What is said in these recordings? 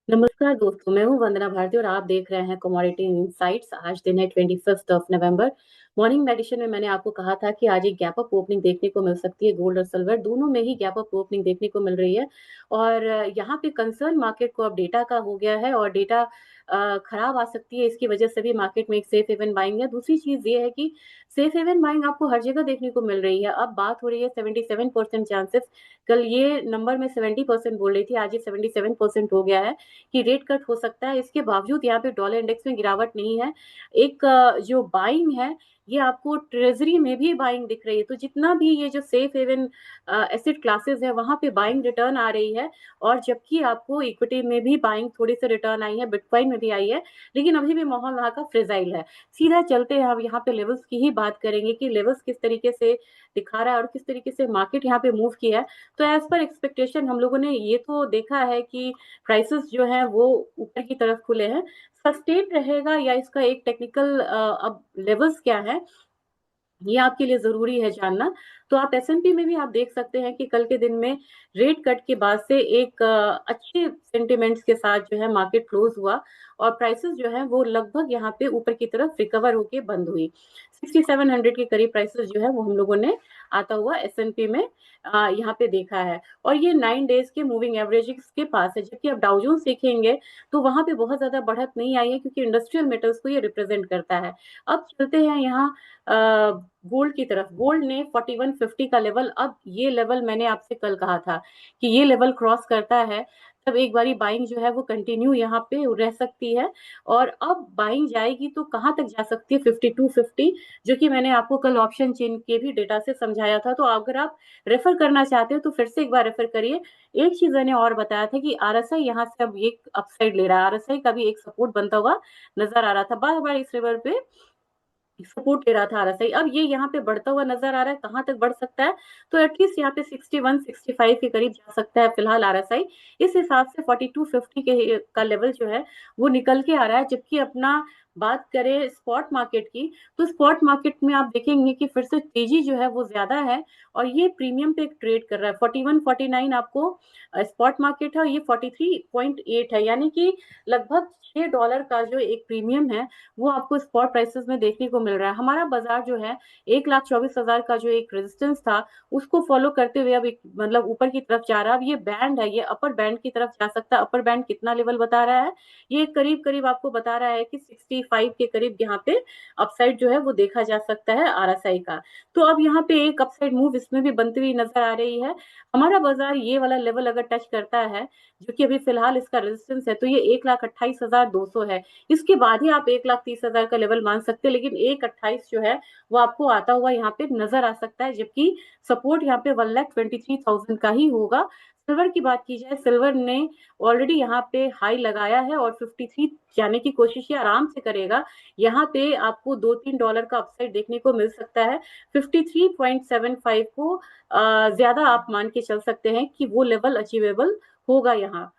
नमस्कार दोस्तों, मैं हूँ वंदना भारती और आप देख रहे हैं कमोडिटी इनसाइट्स। आज दिन है 25 नवंबर। मॉर्निंग मेडिसिन में मैंने आपको कहा था कि आज एक गैप अप ओपनिंग देखने को मिल सकती है। गोल्ड और सिल्वर दोनों में ही गैप अप ओपनिंग देखने को मिल रही है। और यहाँ पे कंसर्न मार्केट को अब डेटा का हो गया है और डेटा खराब आ सकती है। इसकी वजह से भी मार्केट में एक सेफ हेवन बाइंग है। दूसरी चीज ये है कि सेफ हेवन बाइंग आपको हर जगह देखने को मिल रही है। अब बात हो रही है 77% चांसेस। कल ये नंबर में 70% बोल रही थी, आज ये 77% हो गया है कि रेट कट हो सकता है। इसके बावजूद यहाँ पे डॉलर इंडेक्स में गिरावट नहीं है। एक जो बाइंग है ये आपको ट्रेजरी में भी बाइंग दिख रही है। तो जितना भी ये जो सेफ हेवन एसेट क्लासेस है वहां पे बाइंग रिटर्न आ रही है। और जबकि आपको इक्विटी में भी बाइंग थोड़ी सी रिटर्न आई है, बिटकॉइन में भी आई है, लेकिन अभी भी माहौल वहां का फ्रेजाइल है। सीधा चलते हैं, हम यहाँ पे लेवल्स की ही बात करेंगे कि लेवल्स किस तरीके से दिखा रहा है और किस तरीके से मार्केट यहाँ पे मूव किया है। तो एज पर एक्सपेक्टेशन हम लोगों ने ये तो देखा है कि प्राइसेस जो है वो ऊपर की तरफ खुले हैं। सस्टेन रहेगा या इसका एक टेक्निकल अब लेवल्स क्या है ये आपके लिए जरूरी है जानना। तो आप एसएनपी में भी आप देख सकते हैं कि कल के दिन में रेट कट के बाद से एक अच्छे सेंटिमेंट्स के साथ जो है मार्केट क्लोज हुआ और प्राइसेस जो है वो लगभग यहाँ पे ऊपर की तरफ रिकवर होके बंद हुई। 6700 के करीब प्राइसेस जो है वो हम लोगों ने आता हुआ एसएनपी में यहाँ पे देखा है। और ये 9 डेज के मूविंग एवरेज के पास है। जबकि आप डाउजोन्स देखेंगे तो वहां पे बहुत ज्यादा बढ़त नहीं आई है, क्योंकि इंडस्ट्रियल मेटल्स को ये रिप्रेजेंट करता है। अब चलते हैं यहाँ गोल्ड की तरफ। गोल्ड ने 4150 का लेवल, अब ये लेवल मैंने आपसे कल कहा था कि ये लेवल क्रॉस करता है तब एक बारी बाइंग जो है वो कंटिन्यू यहाँ पे रह सकती है। और अब बाइंग जाएगी तो कहाँ तक जा सकती है? 5250, जो कि मैंने आपको कल ऑप्शन चेन के भी डेटा से समझाया था। तो अगर आप रेफर करना चाहते हो तो फिर से एक बार रेफर करिए। एक चीज मैंने और बताया था कि आरएसआई यहाँ से अब ये अपसाइड ले रहा है। आरएसआई का भी एक सपोर्ट बनता हुआ नजर आ रहा था, बार बार इस लेवल पे सपोर्ट ले रहा था आरएसआई। अब ये यहाँ पे बढ़ता हुआ नजर आ रहा है, कहाँ तक बढ़ सकता है? तो एटलीस्ट यहाँ पे 61-65 के करीब जा सकता है फिलहाल आरएसआई। इस हिसाब से 4250 के का लेवल जो है वो निकल के आ रहा है। जबकि अपना बात करें स्पॉट मार्केट की, तो स्पॉट मार्केट में आप देखेंगे कि फिर से तेजी जो है वो ज्यादा है और ये प्रीमियम पे ट्रेड कर रहा है। 41-49 आपको स्पॉट मार्केट है और ये 43.8 है, यानी कि लगभग $6 का जो एक प्रीमियम है वो आपको स्पॉट प्राइसेस में देखने को मिल रहा है। हमारा बाजार जो है 1,24,000 का जो एक रेजिस्टेंस था उसको फॉलो करते हुए अब एक मतलब ऊपर की तरफ जा रहा है। अब ये बैंड है, ये अपर बैंड की तरफ जा सकता है। अपर बैंड कितना लेवल बता रहा है? ये करीब करीब आपको बता रहा है कि 65 के करीब यहाँ पे अपसाइड जो है वो देखा जा सकता है आरएसआई का। तो अब यहाँ पे एक अपसाइड मूव इसमें भी बनती हुई नजर आ रही है। हमारा बाजार ये वाला लेवल अगर टच करता है, जो कि अभी फिलहाल इसका रेजिस्टेंस है, तो ये 1,28,200 है। इसके बाद ही आप 1,30,000 का लेवल मान सकते हैं। लेकिन 1,28 जो है वो आपको आता हुआ यहाँ पे नजर आ सकता है, जबकि सपोर्ट यहाँ पे 1,23,000 का ही होगा। सिल्वर की बात की जाए, सिल्वर ने ऑलरेडी यहाँ पे हाई लगाया है और 53 जाने की कोशिश ये आराम से करेगा। यहाँ पे आपको $2-3 का अपसाइड देखने को मिल सकता है। 53.75 को ज्यादा आप मान के चल सकते हैं कि वो लेवल अचीवेबल होगा यहाँ।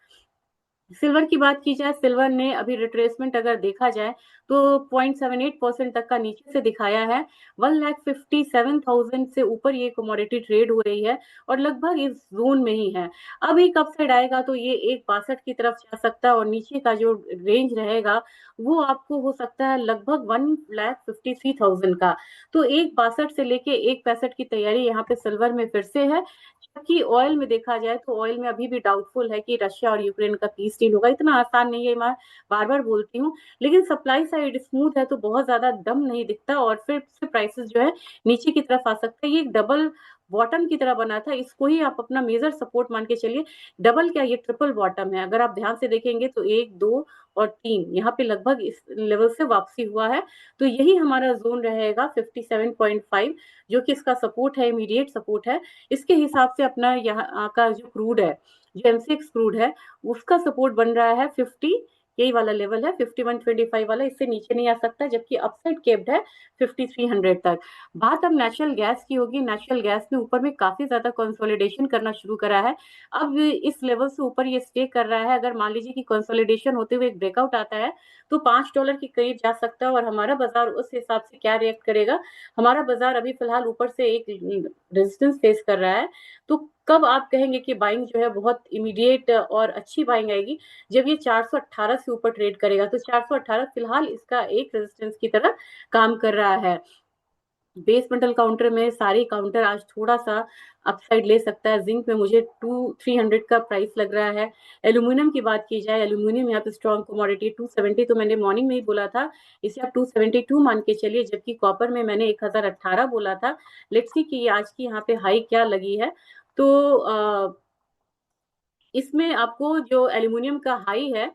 सिल्वर की बात की जाए, सिल्वर ने अभी रिट्रेसमेंट अगर देखा जाए तो 0.78% तक का नीचे से दिखाया है। 1,57,000 से ऊपर ये कमोडिटी ट्रेड हो रही है और लगभग इस जोन में ही है। अब एक अपसाइड आएगा तो ये 1,62 की तरफ जा सकता है और नीचे का जो रेंज रहेगा वो आपको हो सकता है लगभग 1,53,000 का। तो 1,62 से लेके 1,65 की तैयारी यहाँ पे सिल्वर में फिर से है। जबकि ऑयल में देखा जाए तो ऑयल में अभी भी डाउटफुल है कि रशिया और यूक्रेन का पीस डील होगा। इतना आसान नहीं है, मैं बार बार बोलती हूँ। लेकिन सप्लाई साइड स्मूथ है तो बहुत ज्यादा दम नहीं दिखता और फिर से प्राइसेस जो है नीचे की तरफ आ सकता है। ये एक डबल बॉटम की तरह बना था, इसको ही आप अपना मेजर सपोर्ट मान के चलिए। डबल क्या, ये ट्रिपल बॉटम है। अगर आप ध्यान से देखेंगे तो 1, 2 और 3 यहाँ पे लगभग इस लेवल से वापसी हुआ है। तो यही हमारा जोन रहेगा 57.5, जो कि इसका सपोर्ट है, इमीडिएट सपोर्ट है। इसके हिसाब से अपना यहाँ का जो क्रूड है, जो एमसीएक्स क्रूड है, उसका सपोर्ट बन रहा है 50। यही वाला लेवल है 5125 वाला, इससे नीचे नहीं आ सकता। जबकि अपसाइड केप्ड है 5300 तक। बात अब नेचुरल गैस की होगी। नेचुरल गैस ने ऊपर में काफी ज्यादा कंसोलिडेशन करना शुरू करा है। अब इस लेवल से ऊपर ये स्टे कर रहा है। अगर मान लीजिए कि कंसोलिडेशन होते हुए एक ब्रेकआउट आता है तो $5 के करीब जा सकता है। और हमारा बाजार उस हिसाब से क्या रिएक्ट करेगा? हमारा बाजार अभी फिलहाल ऊपर से एक रेजिस्टेंस फेस कर रहा है। तो कब आप कहेंगे कि बाइंग जो है बहुत इमीडिएट और अच्छी बाइंग आएगी? जब ये 418 से ऊपर ट्रेड करेगा। तो 418 फिलहाल इसका एक रेजिस्टेंस की तरह काम कर रहा है। बेस मेटल काउंटर में सारे काउंटर आज थोड़ा सा अपसाइड ले सकता है। जिंक में मुझे 300 का प्राइस लग रहा है। एल्यूमिनियम की बात की जाए, एल्यूमिनियम यहाँ पे स्ट्रॉन्ग कमोडिटी 270, तो मैंने मॉर्निंग में ही बोला था इसे आप 272 मान के चलिए, जबकि कॉपर में मैंने 1018 बोला था। लेट्स सी कि आज की यहाँ पे हाई क्या लगी है। तो इसमें आपको जो एल्यूमिनियम का हाई है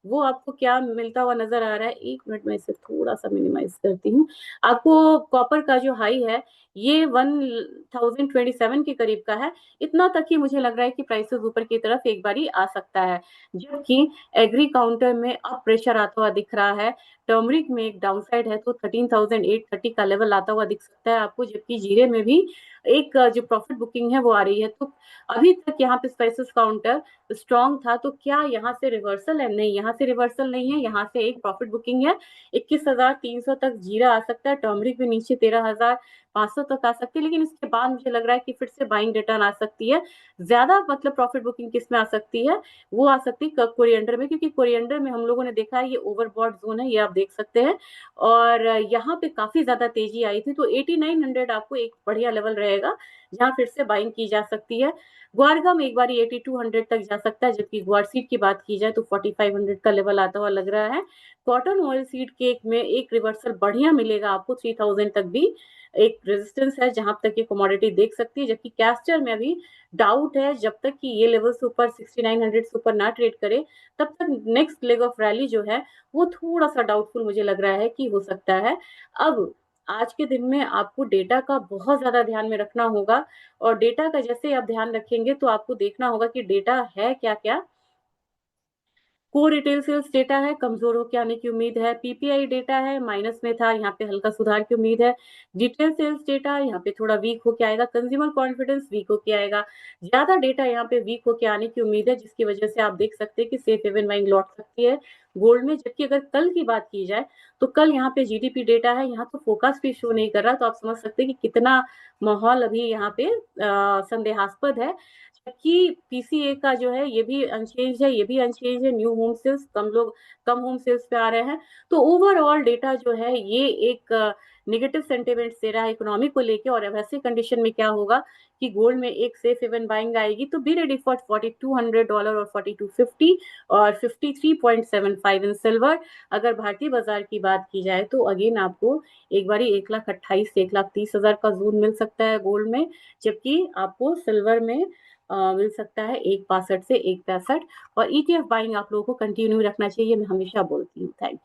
वो आपको क्या मिलता हुआ नजर आ रहा है? एक मिनट में इसे थोड़ा सा मिनिमाइज करती हूँ। आपको कॉपर का जो हाई है ये 1027 के करीब का है। इतना तक ही मुझे लग रहा है कि प्राइसेस ऊपर की तरफ एक बारी आ सकता है। जबकि एग्री काउंटर में अब प्रेशर आता हुआ दिख रहा है। टर्मरिक में एक डाउनसाइड है तो 13,830 का लेवल आता हुआ दिख सकता है आपको। जबकि जीरे में भी एक जो प्रॉफिट बुकिंग है वो आ रही है। तो अभी तक यहाँ पे स्पाइसेस काउंटर स्ट्रॉन्ग था, तो क्या यहाँ से रिवर्सल है? नहीं, यहाँ से रिवर्सल नहीं है, यहाँ से एक प्रॉफिट बुकिंग है। 21,300 तक जीरा आ सकता है, टर्मरिक भी नीचे 13,500 तक आ सकती है। लेकिन इसके बाद मुझे लग रहा है कि फिर से बाइंग रिटर्न आ सकती है। ज्यादा मतलब प्रॉफिट बुकिंग किस में आ सकती है? वो आ सकती है कोरिएंडर में, क्योंकि कोरिएंडर में हम लोगों ने देखा है ये ओवरबॉट जोन है, ये आप देख सकते हैं। और यहाँ पे काफी ज्यादा तेजी आई थी, तो 8900 आपको एक बढ़िया लेवल रहेगा जहां फिर से बाइंग की जा सकती है। ग्वारगम एक बार 8200 तक जा सकता है, जबकि ग्वार सीड की बात की जाए तो 4500 का लेवल आता हुआ लग रहा है। कॉटन ऑयल सीड केक में एक रिवर्सल बढ़िया मिलेगा आपको, 3000 तक भी एक रेजिस्टेंस है जहां तक ये कमोडिटी देख सकती है। जबकि कैस्टर में अभी डाउट है, जब तक कि ये लेवल से ऊपर 6900 से ऊपर ना ट्रेड करे तब तक नेक्स्ट लेग ऑफ रैली जो है वो थोड़ा सा डाउटफुल मुझे लग रहा है कि हो सकता है। अब आज के दिन में आपको डेटा का बहुत ज्यादा ध्यान में रखना होगा। और डेटा का जैसे आप ध्यान रखेंगे तो आपको देखना होगा कि डेटा है क्या क्या। कोर रिटेल सेल्स डेटा है, कमजोर होकर आने की उम्मीद है। पीपीआई डेटा है, माइनस में था, यहाँ पे हल्का सुधार की उम्मीद है। डिटेल सेल्स डेटा यहाँ पे थोड़ा वीक होके आएगा। कंज्यूमर कॉन्फिडेंस वीक होके आएगा। ज्यादा डेटा यहाँ पे वीक होके आने की उम्मीद है, जिसकी वजह से आप देख सकते हैं कि सेफ हेवन बाइंग लौट सकती है गोल्ड में। जबकि अगर कल की बात की जाए तो कल यहाँ पे जीडीपी डेटा है, यहाँ तो फोकस भी शो नहीं कर रहा, तो आप समझ सकते हैं कि कितना माहौल अभी यहाँ पे संदेहास्पद है। कि पीसीए का जो है ये भी अनचेंज है, ये भी अनचेंज है। न्यू होम सेल्स कम होम सेल्स पे आ रहे हैं। तो ओवरऑल डेटा जो है ये एक निगेटिव सेंटिमेंट दे रहा है इकोनॉमी को लेके। और वैसे कंडीशन में क्या होगा कि गोल्ड में एक सेफ हेवन बाइंग आएगी, तो बी रेडी फॉर $4200 और 4250 और 53.75 इन सिल्वर। अगर भारतीय बाजार की बात की जाए तो अगेन आपको एक बारी 1,28,000 से 1,30,000 का जोन मिल सकता है गोल्ड में। जबकि आपको सिल्वर में मिल सकता है 1,62 से 1,65। और ईटीएफ बाइंग आप लोगों को कंटिन्यू रखना चाहिए, मैं हमेशा बोलती हूँ। Thank you.